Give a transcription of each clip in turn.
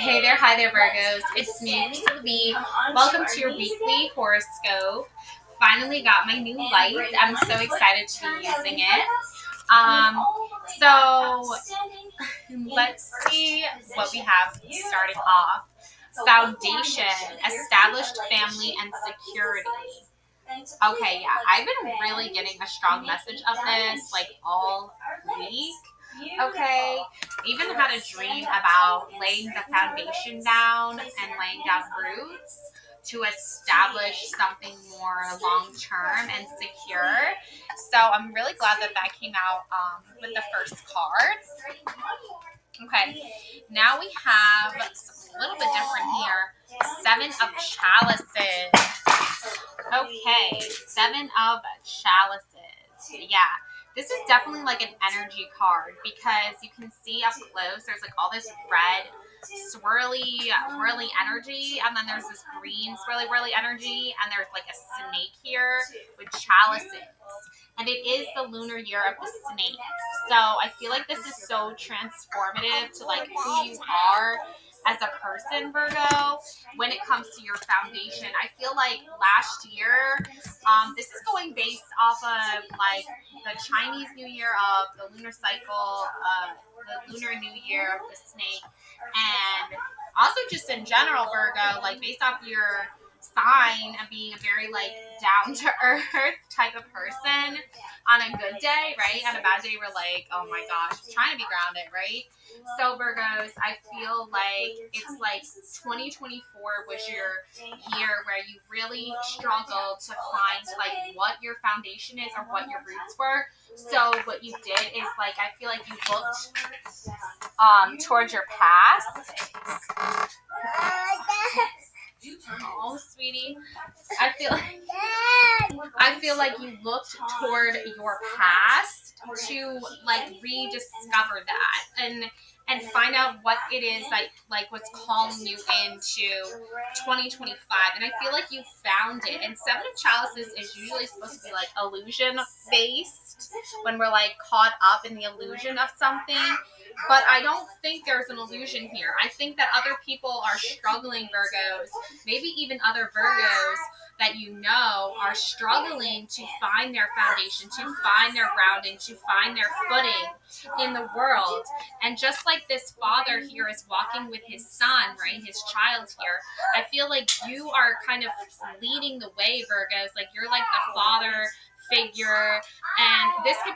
Hey there, hi there, Virgos. It's me, Crystal B. Welcome to your weekly horoscope. Finally got my new light. I'm so excited to be using it. Um, so let's see what we have started off. Foundation, established family and security. Okay, yeah, I've been really getting a strong message of this like all week. Okay, even had a dream about laying the foundation down and laying down roots to establish something more long term and secure. So I'm really glad that that came out with the first card. Okay, now we have something a little bit different here. Seven of chalices. Okay, seven of chalices. Yeah, this is definitely like an energy card because you can see up close there's like all this red swirly energy, and then there's this green swirly energy, and there's like a snake here with chalices. And it is the lunar year of the snake. So I feel like this is so transformative to like who you are as a person, Virgo, when it comes to your foundation. I feel like last year, this is going based off of like the Chinese New Year of the lunar cycle, the lunar new year of the snake, and also just in general, Virgo, like based off your sign of being a very like down to earth type of person on a good day, right? On a bad day, we're like, oh my gosh, I'm trying to be grounded, right? So Virgos, I feel like it's like 2024 was your year where you really struggled to find like what your foundation is or what your roots were. So what you did is like I feel like you looked towards your past. Oh, sweetie. I feel like you looked toward your past to like rediscover that and find out what it is like what's calling you into 2025. And I feel like you found it. And seven of chalices is usually supposed to be like illusion based when we're like caught up in the illusion of something. But I don't think there's an illusion here. I think that other people are struggling, Virgos, maybe even other Virgos that you know are struggling to find their foundation, to find their grounding, to find their footing in the world. And just like this father here is walking with his son, right, his child here, I feel like you are kind of leading the way, Virgos. Like you're like the father figure, and this could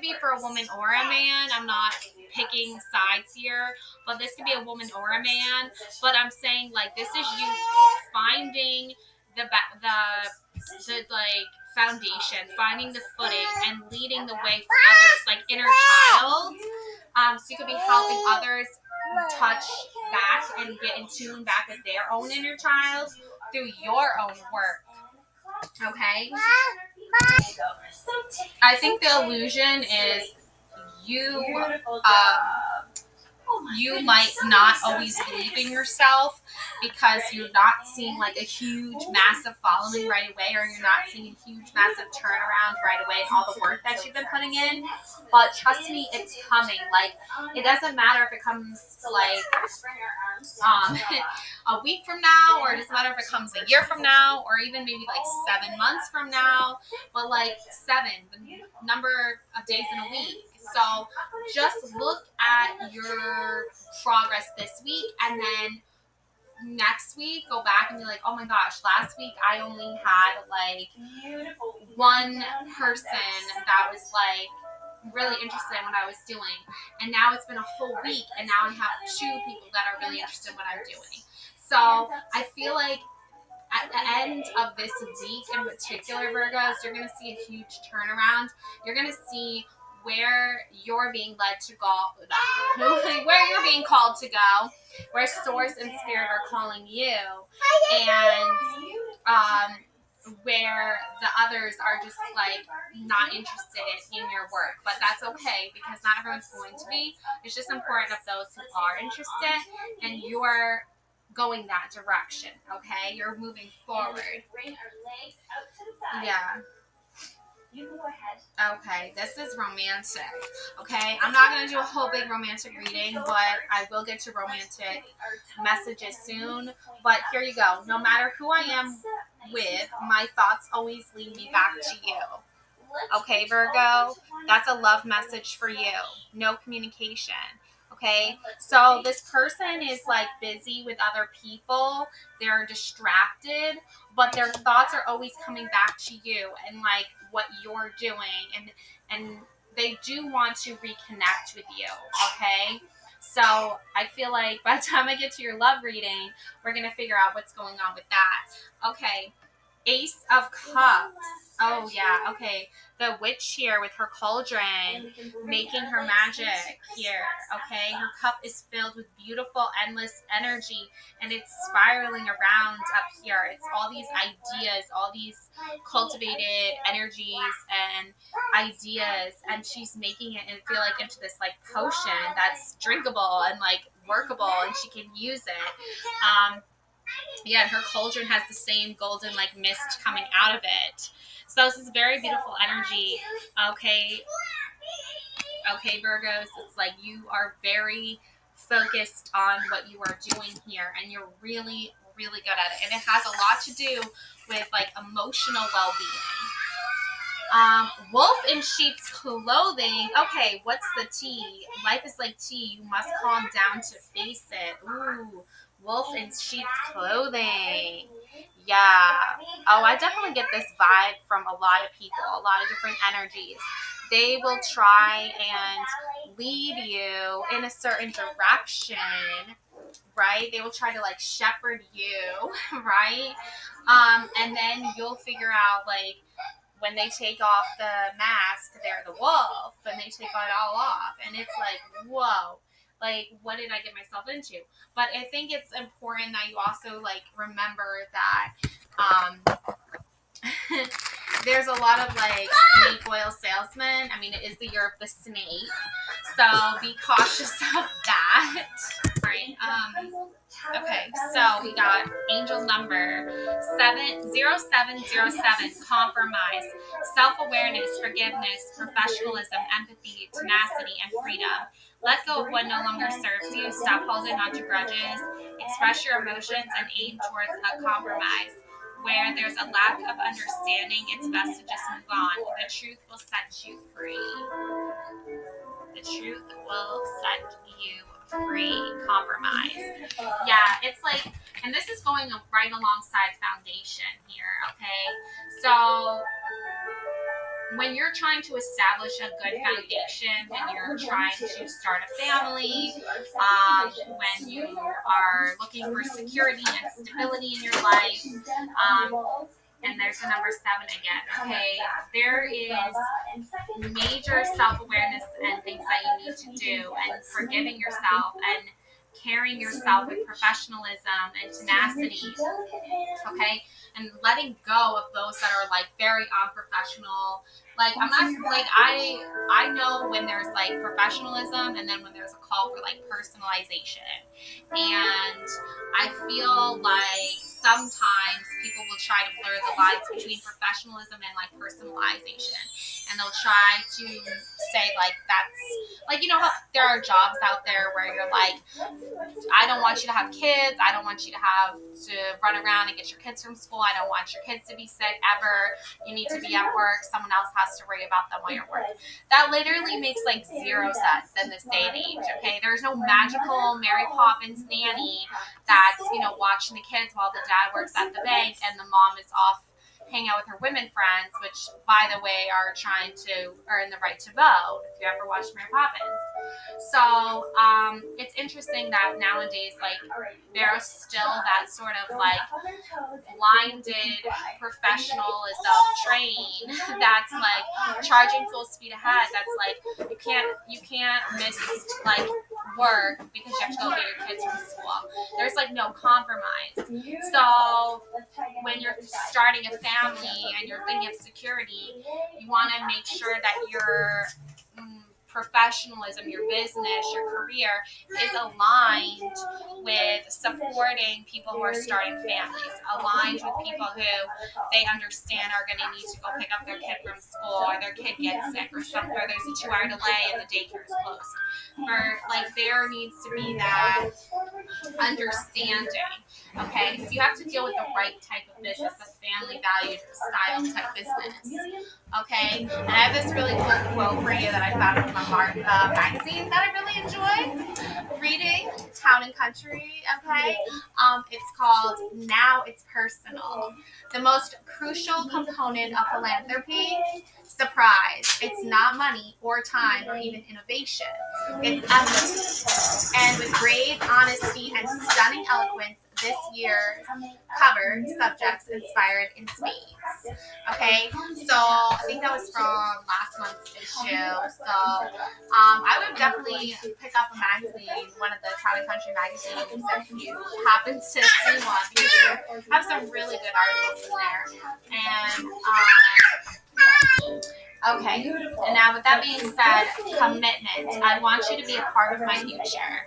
be for a woman or a man. I'm not picking sides here, but this could be a woman or a man. But I'm saying like this is you finding the like foundation, finding the footing, and leading the way for others, like inner child. So you could be helping others touch back and get in tune back with their own inner child through your own work. Okay. I think the illusion is you you might not always believe in yourself because you're not seeing like a huge massive following right away, or you're not seeing a huge massive turnaround right away in all the work that you've been putting in. But trust me, it's coming. Like it doesn't matter if it comes like um, a week from now, or it doesn't matter if it comes a year from now, or even maybe like 7 months from now. But like seven, the number of days in a week. So just look at your progress this week, and then next week go back and be like, oh my gosh, last week I only had like one person that was like really interested in what I was doing, and now it's been a whole week, and now I have two people that are really interested in what I'm doing. So I feel like at the end of this week in particular, Virgos, you're going to see a huge turnaround. You're going to see where you're being led to go, where you're being called to go, where source and spirit are calling you, and where the others are just like not interested in your work. But that's okay because not everyone's going to be. It's just important of those who are interested, and you're going that direction. Okay, you're moving forward. Yeah. Okay, this is romantic. Okay, I'm not going to do a whole big romantic reading, but I will get to romantic messages soon. But here you go. No matter who I am with, my thoughts always lead me back to you. Okay, Virgo, that's a love message for you. No communication. Okay, so this person is like busy with other people, they're distracted, but their thoughts are always coming back to you and like what you're doing, and they do want to reconnect with you. Okay, so I feel like by the time I get to your love reading, we're gonna figure out what's going on with that. Okay, Ace of Cups. Oh yeah, okay. The witch here with her cauldron, making her magic here. Okay, her cup is filled with beautiful, endless energy, and it's spiraling around up here. It's all these ideas, all these cultivated energies and ideas, and she's making it and feel like into this like potion that's drinkable and like workable, and she can use it. Yeah, and her cauldron has the same golden like mist coming out of it. So this is very beautiful energy. Okay, okay, Virgos, it's like you are very focused on what you are doing here, and you're really, really good at it. And it has a lot to do with like emotional well-being. Wolf in sheep's clothing. Okay, what's the tea? Life is like tea. You must calm down to face it. Ooh, wolf in sheep's clothing. Yeah. Oh, I definitely get this vibe from a lot of people, a lot of different energies. They will try and lead you in a certain direction, right? They will try to like shepherd you, right? And then you'll figure out like when they take off the mask, they're the wolf, and they take it all off, and it's like, whoa, like what did I get myself into? But I think it's important that you also like remember that there's a lot of like snake oil salesmen. I mean, it is the year of the snake, so be cautious of that. All right. Okay, so we got angel number 70707, compromise, self-awareness, forgiveness, professionalism, empathy, tenacity, and freedom. Let go of what no longer serves you. Stop holding on to grudges. Express your emotions and aim towards a compromise. Where there's a lack of understanding, it's best to just move on. The truth will set you free. The truth will set you free. Compromise. Yeah, it's like, and this is going right alongside foundation here, okay? So when you're trying to establish a good foundation, when you're trying to start a family, when you are looking for security and stability in your life, and there's the number 7 again, okay? There is major self-awareness and things that you need to do, and forgiving yourself and carrying yourself with professionalism and tenacity, okay? And letting go of those that are like very unprofessional. Like I'm not like I know when there's like professionalism and then when there's a call for like personalization. And I feel like sometimes people will try to blur the lines between professionalism and like personalization. And they'll try to say like that's like, you know how there are jobs out there where you're like, I don't want you to have kids. I don't want you to have to run around and get your kids from school. I don't want your kids to be sick ever. You need to be at work. Someone else has to worry about them while you're working. That literally makes like zero sense in this day and age. Okay, there's no magical Mary Poppins nanny that's, you know, watching the kids while the dad works at the bank and the mom is off hang out with her women friends, which by the way are trying to earn the right to vote. If you ever watched Mary Poppins. So it's interesting that nowadays, like, there's still that sort of like blinded professionalism train that's like charging full speed ahead. That's like you can't miss like work because you have to go get your kids from school. There's like no compromise. So when you're starting a family and you're thinking of security, you want to make sure that your professionalism, your business, your career is aligned with supporting people who are starting families, aligned with people who they understand are going to need to go pick up their kid from school, or their kid gets sick, or something, or there's a 2-hour delay and the daycare is closed. For like, there needs to be that understanding. Okay, so you have to deal with the right type of business, a family valued style type business. Okay, and I have this really cool quote for you that I found from a magazine that I really enjoy reading, Town and Country. Okay, it's called "Now It's Personal." The most crucial component of philanthropy, surprise, it's not money or time or even innovation. It's empathy. And with grave honesty and stunning eloquence, this year's cover subjects inspired in spades. Okay, so I think that was from last month's issue. So I would definitely pick up a magazine, one of the Town and Country magazines, if you happen to see one, because they have some really good articles in there. And okay, and now with that being said, commitment. I want you to be a part of my future.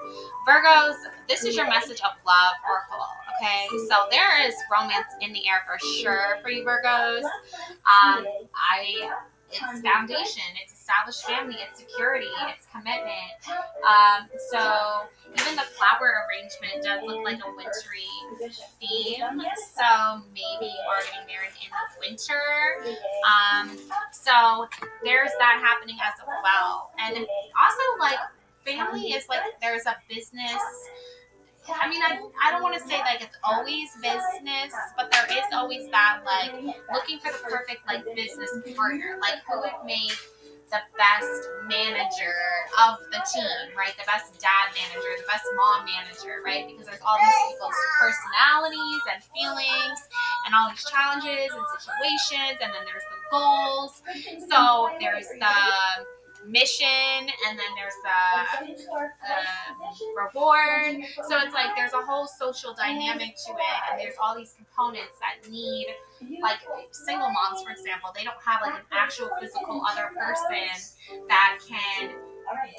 Virgos, this is your message of love or hope. Okay, so there is romance in the air for sure for you Virgos. It's foundation, it's established family, it's security, it's commitment. So even the flower arrangement does look like a wintry theme. So maybe you are getting married in the winter. So there's that happening as well. And also, like, family is like, there's a business. I mean, I don't want to say like it's always business, but there is always that, like, looking for the perfect like business partner, like who would make the best manager of the team, right? The best dad manager, the best mom manager, right? Because there's all these people's personalities and feelings and all these challenges and situations, and then there's the goals. So there's the mission, and then there's the reward. So it's like there's a whole social dynamic to it, and there's all these components that need, like single moms, for example, they don't have like an actual physical other person that can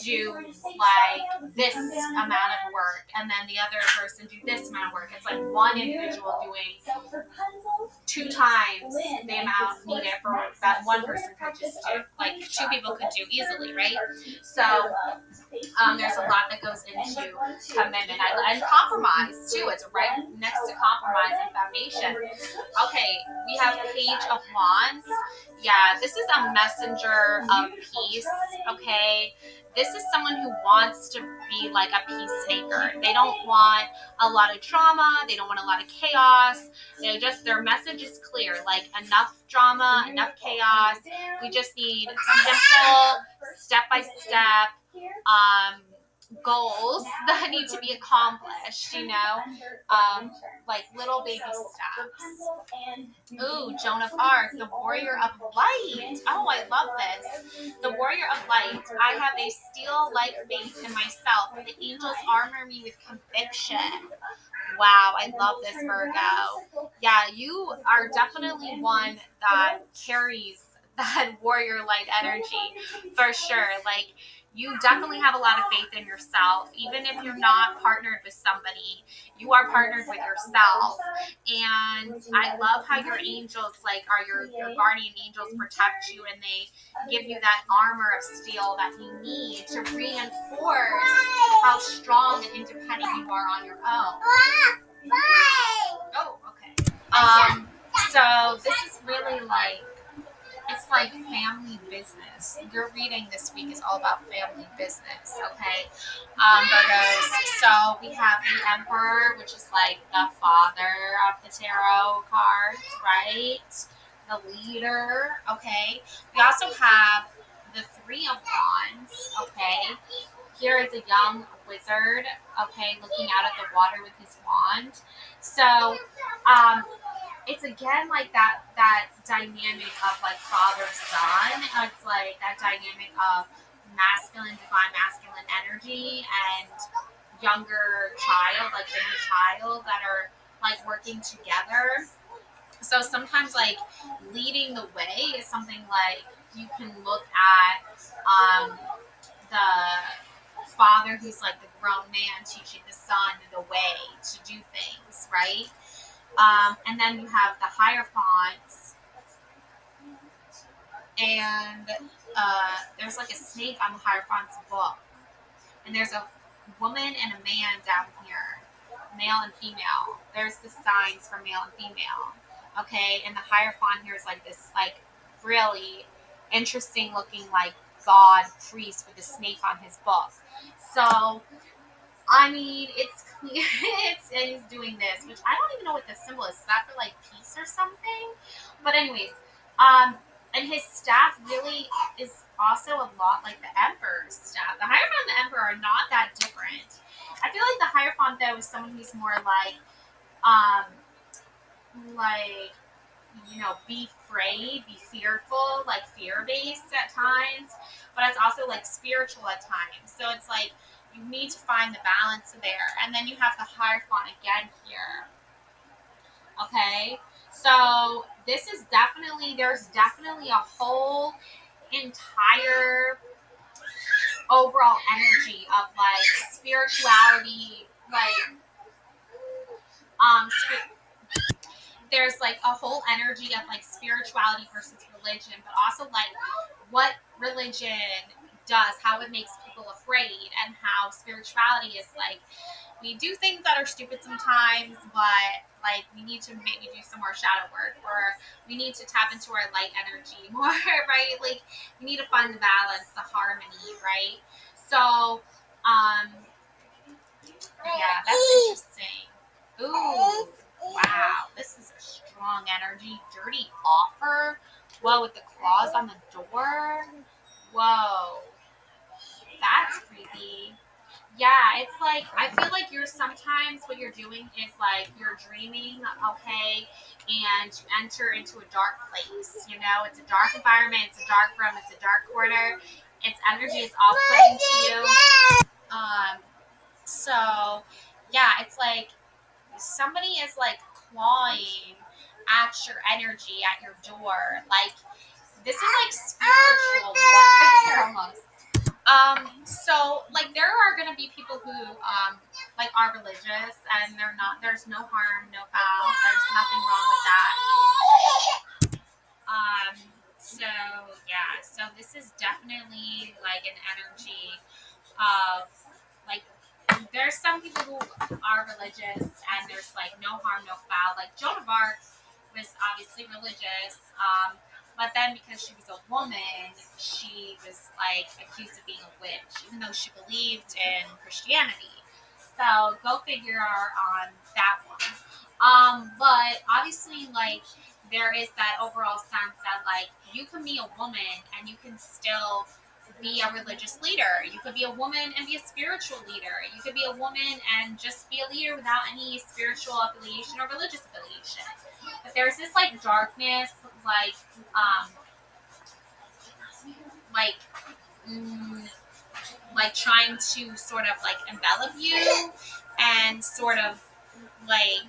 do like this amount of work, and then the other person do this amount of work. It's like one individual doing 2 times the amount needed for that one person could just do, like 2 people could do easily, right? So there's a lot that goes into commitment and compromise too. It's right next to compromise and foundation. Okay, we have Page of Wands. Yeah, this is a messenger of peace. Okay, this is someone who wants to be like a peacemaker. They don't want a lot of drama. They don't want a lot of chaos. Their message is clear. Like, enough drama, enough chaos. We just need simple, step-by-step goals that need to be accomplished, like little baby steps. Ooh, Joan of Arc, the warrior of light. Oh, I love this. The warrior of light. I have a steel-like faith in myself. The angels armor me with conviction. Wow, I love this, Virgo. Yeah, you are definitely one that carries that warrior light energy for sure. Like, you definitely have a lot of faith in yourself. Even if you're not partnered with somebody, you are partnered with yourself. And I love how your angels, like, are your guardian angels, protect you, and they give you that armor of steel that you need to reinforce how strong and independent you are on your own. Oh, okay. So this is really like, it's like family business. Your reading this week is all about family business, okay? Virgos. So we have the Emperor, which is like the father of the tarot cards, right? The leader, okay? We also have the Three of Wands, okay? Here is a young wizard, okay, looking out at the water with his wand. So, it's again like that dynamic of like father son. It's like that dynamic of divine masculine energy, and younger child, like inner child, that are like working together. So sometimes like leading the way is something like you can look at the father who's like the grown man teaching the son the way to do things, right? And then you have the Hierophants, and there's like a snake on the Hierophant's book, and there's a woman and a man down here, male and female. There's the signs for male and female. Okay, and the Hierophant here is like this, like really interesting looking, like god priest with a snake on his book. So I mean, it's clear it's doing this, which I don't even know what this symbol is. Is that for like peace or something? But anyways, um, and his staff really is also a lot like the Emperor's staff. The Hierophant and the Emperor are not that different. I feel like the Hierophant though is someone who's more um, like be afraid, be fearful, like fear based at times, but it's also like spiritual at times. So it's like you need to find the balance there. And then you have the Hierophant again here. Okay. So this is there's definitely a whole entire overall energy of like spirituality, like um, there's like a whole energy of like spirituality versus religion, but also like what religion does, how it makes people afraid, and how spirituality is like we do things that are stupid sometimes, but like we need to maybe do some more shadow work, or we need to tap into our light energy more, right? Like we need to find the balance, the harmony, right? So, yeah, that's interesting. Ooh, wow, this is a strong energy. Dirty offer. Whoa, with the claws on the door. Whoa, that's creepy. Yeah, it's like I feel like you're sometimes what you're doing is like you're dreaming, okay, and you enter into a dark place. It's a dark environment, it's a dark room, it's a dark corner. Its energy is off-putting to you. Um, so yeah, it's like somebody is like clawing at your energy at your door. Like this is like spiritual warfare almost. So like there are gonna be people who like are religious and they're not. There's no harm, no foul. There's nothing wrong with that. So yeah. So this is definitely like an energy of like there's some people who are religious and there's like no harm, no foul. Like Joan of Arc was obviously religious, but then because she was a woman, she was like accused of being a witch, even though she believed in Christianity. So go figure on that one. But obviously, like there is that overall sense that like you can be a woman and you can still be a religious leader. You could be a woman and be a spiritual leader. You could be a woman and just be a leader without any spiritual affiliation or religious affiliation. But there's this like darkness, like um, like mm, like trying to sort of like envelop you and sort of like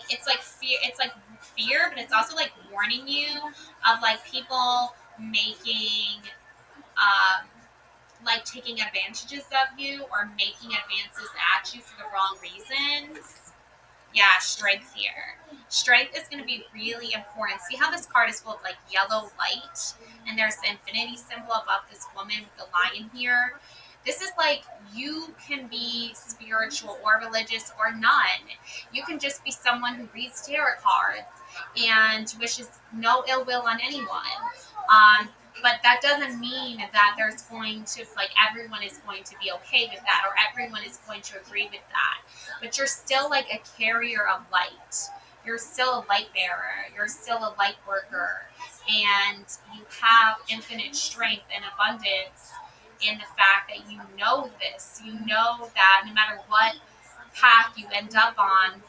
it's like fear. It's like fear, but it's also like warning you of like people making um, like taking advantages of you or making advances at you for the wrong reasons. Yeah, strength here. Strength is going to be really important. See how this card is full of like yellow light, and there's the infinity symbol above this woman with the lion here. This is like you can be spiritual or religious or none. You can just be someone who reads tarot cards and wishes no ill will on anyone. Um, but that doesn't mean that there's going to like everyone is going to be okay with that or everyone is going to agree with that, but you're still like a carrier of light. You're still a light bearer. You're still a light worker. And you have infinite strength and abundance in the fact that you know this. You know that no matter what path you end up on,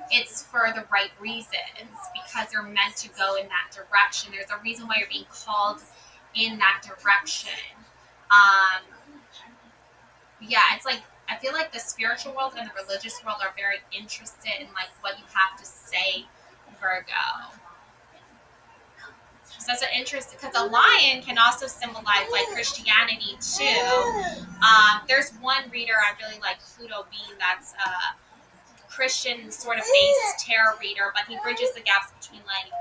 it's for the right reasons because you're meant to go in that direction. There's a reason why you're being called in that direction. Um, yeah, it's like I feel like the spiritual world and the religious world are very interested in like what you have to say, Virgo. So that's an interest because a lion can also symbolize like Christianity too. There's one reader I really like, Pluto Bean, that's Christian sort of based tarot reader, but he bridges the gaps between like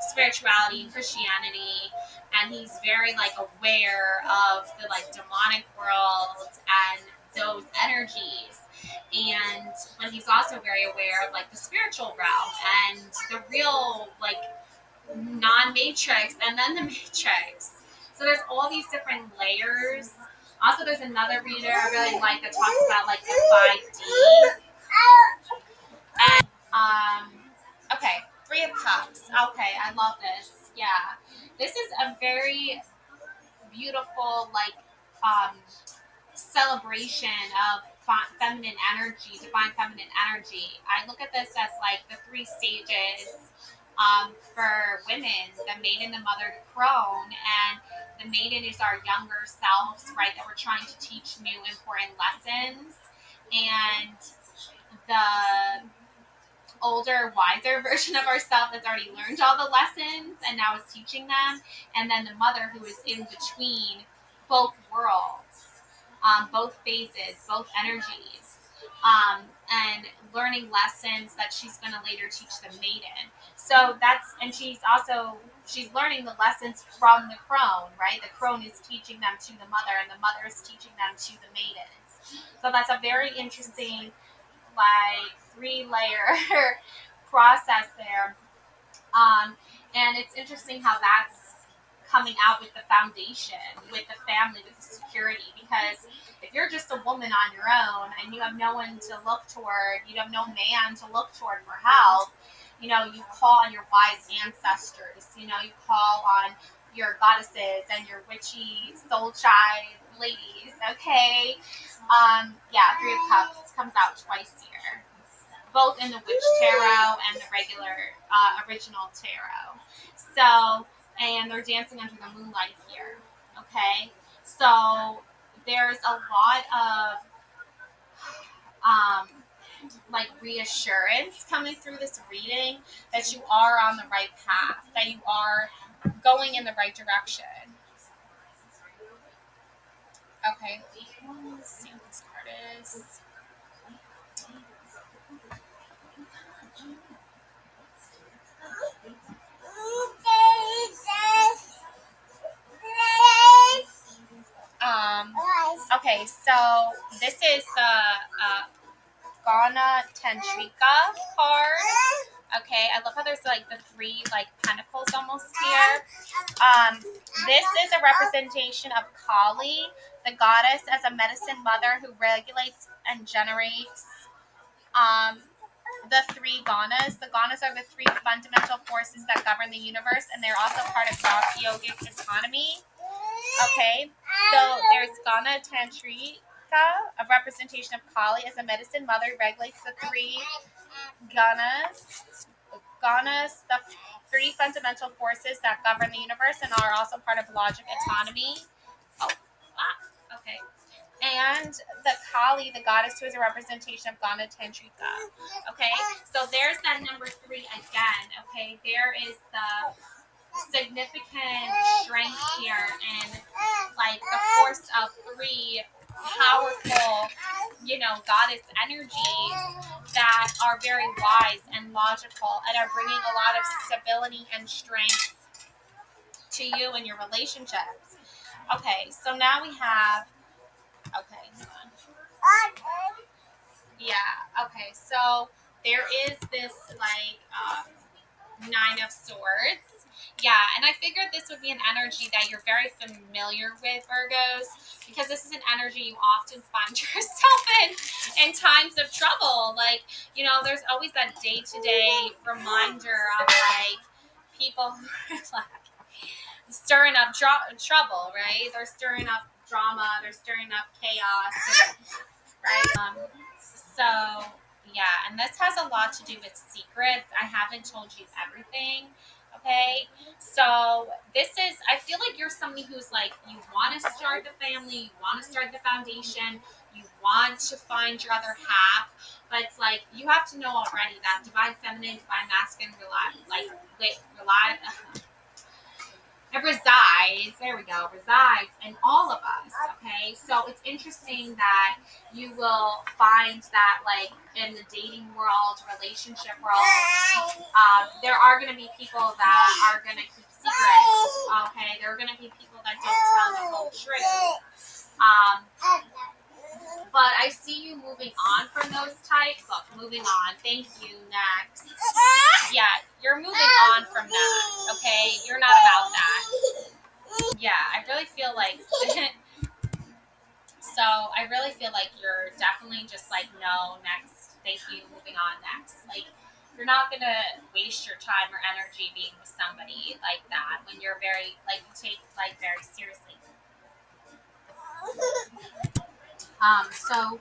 spirituality and Christianity, and he's very like aware of the like demonic world and those energies. And but he's also very aware of like the spiritual realm and the real like non-matrix and then the matrix. So there's all these different layers. Also, there's another reader I really like that talks about like the 5D. And okay, Three of Cups. Okay, I love this. Yeah, this is a very beautiful like celebration of feminine energy, divine feminine energy. I look at this as like the three stages for women: the maiden, the mother, the crone, and the maiden is our younger selves, right? That we're trying to teach new important lessons, and the older, wiser version of ourselves that's already learned all the lessons and now is teaching them, and then the mother who is in between both worlds, both phases, both energies, and learning lessons that she's going to later teach the maiden. So that's, and she's learning the lessons from the crone, right? The crone is teaching them to the mother, and the mother is teaching them to the maidens. So that's a very interesting like three-layer process there. And it's interesting how that's coming out with the foundation, with the family, with the security. Because if you're just a woman on your own and you have no one to look toward, you have no man to look toward for help, you call on your wise ancestors, you call on your goddesses and your witchy soul child ladies, okay? Yeah, Three of Cups comes out twice here, both in the Witch Tarot and the regular original tarot. So, and they're dancing under the moonlight here. Okay, so there's a lot of um, like reassurance coming through this reading that you are on the right path, that you are going in the right direction. Okay, let's see what this card is. Um, okay, so this is the Ghana Tantrika card. Okay, I love how there's like the three like pentacles almost here. This is a representation of Kali, the goddess, as a medicine mother who regulates and generates um, the three Ganas. The Ganas are the three fundamental forces that govern the universe, and they're also part of Bhakti yogic economy. Okay, so there's Ghana Tantrika, a representation of Kali as a medicine mother who regulates the three Ganas. Ganas, the three fundamental forces that govern the universe and are also part of logic autonomy. Oh, okay. And the Kali, the goddess, who is a representation of Ghana Tantrika. Okay, so there's that number three again. Okay, there is the significant strength here and like the force of three powerful, goddess energies that are very wise and logical and are bringing a lot of stability and strength to you and your relationships. Okay, so now we have, okay, hold on. Yeah, okay, so there is this like Nine of Swords. Yeah, and I figured this would be an energy that you're very familiar with, Virgos, because this is an energy you often find yourself in times of trouble. Like, there's always that day-to-day reminder of like people who are like stirring up trouble, right? They're stirring up drama, they're stirring up chaos, right? So yeah, and this has a lot to do with secrets. I haven't told you everything. Okay, so I feel like you're somebody who's like, you want to start the family, you want to start the foundation, you want to find your other half, but it's like, you have to know already that divine feminine, divine masculine, rely, It resides, there we go, resides in all of us, okay? So it's interesting that you will find that, like, in the dating world, relationship world, there are going to be people that are going to keep secrets, okay? There are going to be people that don't tell the whole truth. But I see you moving on from those types. Look, moving on. Thank you. Next. Yeah, you're moving on from that, okay? You're not about that. Yeah, I really feel like so I really feel like you're definitely just like, no, next, thank you, moving on, next. Like, you're not gonna waste your time or energy being with somebody like that when you're very, like, you take like very seriously. So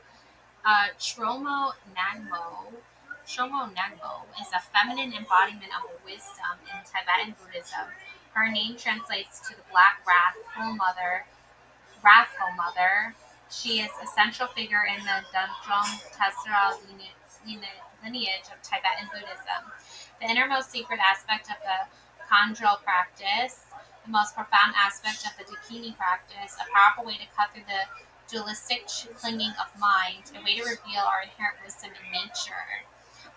Tromo Nangmo is a feminine embodiment of wisdom in Tibetan Buddhism. Her name translates to the Black Wrathful Mother. She is a central figure in the Dundrum Tesra lineage of Tibetan Buddhism. The innermost secret aspect of the Khandro practice, the most profound aspect of the Dakini practice, a powerful way to cut through the dualistic clinging of mind, a way to reveal our inherent wisdom in nature.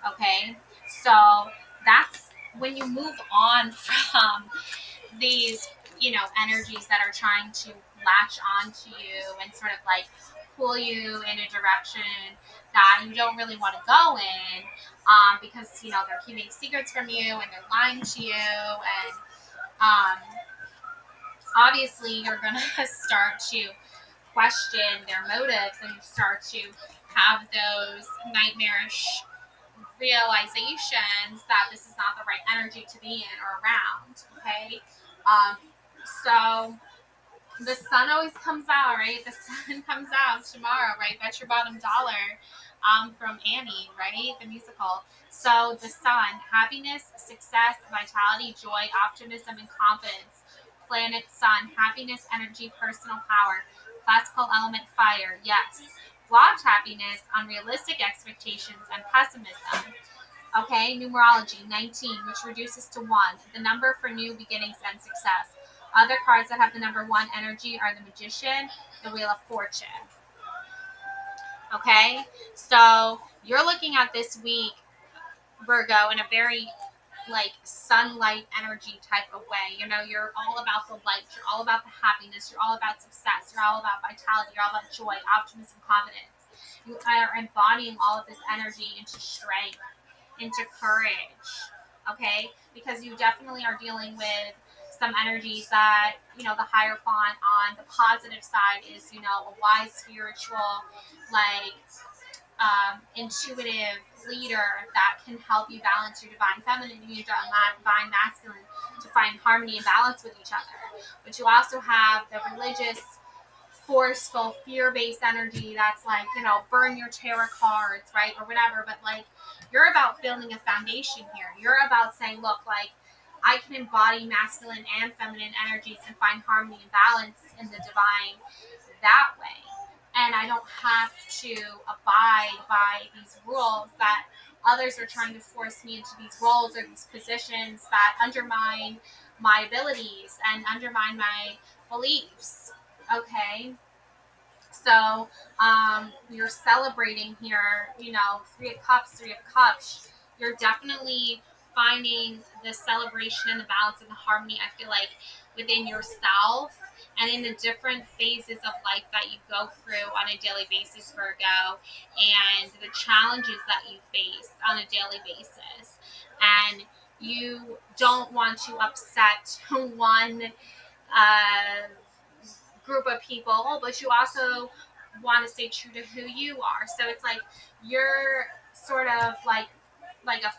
Okay, so that's when you move on from these, energies that are trying to latch onto you and sort of like pull you in a direction that you don't really want to go in, because they're keeping secrets from you and they're lying to you, and um, obviously you're gonna start to question their motives, and you start to have those nightmarish realizations that this is not the right energy to be in or around. Okay, um, so the sun always comes out, right? The sun comes out tomorrow, right? Bet your bottom dollar, from Annie, right? The musical. So the sun, happiness, success, vitality, joy, optimism, and confidence. Planet sun, happiness, energy, personal power. Classical element fire, yes. Blocked happiness, unrealistic expectations, and pessimism. Okay, numerology 19, which reduces to 1, the number for new beginnings and success. Other cards that have the number 1 energy are the Magician, the Wheel of Fortune. Okay, so you're looking at this week, Virgo, in a very like sunlight energy type of way. You're all about the light, you're all about the happiness, you're all about success, you're all about vitality, you're all about joy, optimism, confidence. You are embodying all of this energy into strength, into courage, okay? Because you definitely are dealing with some energies that, the higher font on the positive side is, a wise, spiritual, like, intuitive leader that can help you balance your divine feminine and your divine masculine to find harmony and balance with each other. But you also have the religious, forceful, fear-based energy that's like, burn your tarot cards, right, or whatever. But like, you're about building a foundation here. You're about saying, look, like, I can embody masculine and feminine energies and find harmony and balance in the divine that way. And I don't have to abide by these rules that others are trying to force me into these roles or these positions that undermine my abilities and undermine my beliefs. Okay, so you're celebrating here, 3 of Cups. You're definitely finding the celebration and the balance and the harmony, I feel like, within yourself and in the different phases of life that you go through on a daily basis, Virgo, and the challenges that you face on a daily basis. And you don't want to upset one group of people, but you also want to stay true to who you are. So it's like you're sort of like a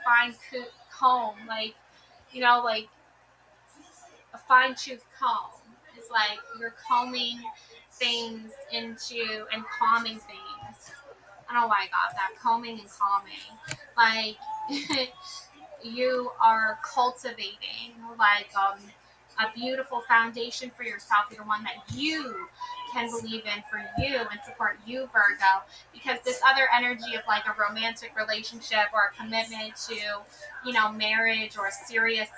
comb, like a fine tooth comb. It's like you're combing things into and calming things. I don't know why I got that, combing and calming. Like you are cultivating like a beautiful foundation for yourself. You're one that you can believe in for you and support you, Virgo. Because this other energy of like a romantic relationship or a commitment to, marriage or a serious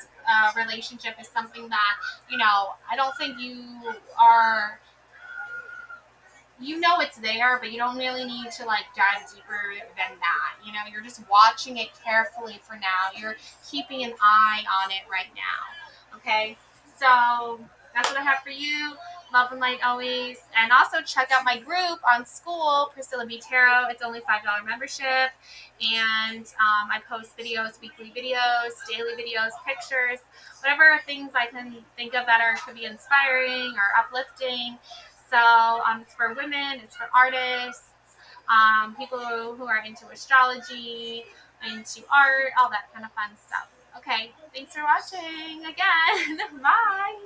relationship is something that, I don't think are it's there, but you don't really need to like dive deeper than that. You're just watching it carefully for now. You're keeping an eye on it right now. Okay, so that's what I have for you. Love and light always, and also check out my group on school, Priscilla B Tarot. It's only $5 membership, and I post videos, weekly videos, daily videos, pictures, whatever things I can think of that could be inspiring or uplifting. So it's for women, it's for artists, people who are into astrology, into art, all that kind of fun stuff. Okay, thanks for watching again. Bye.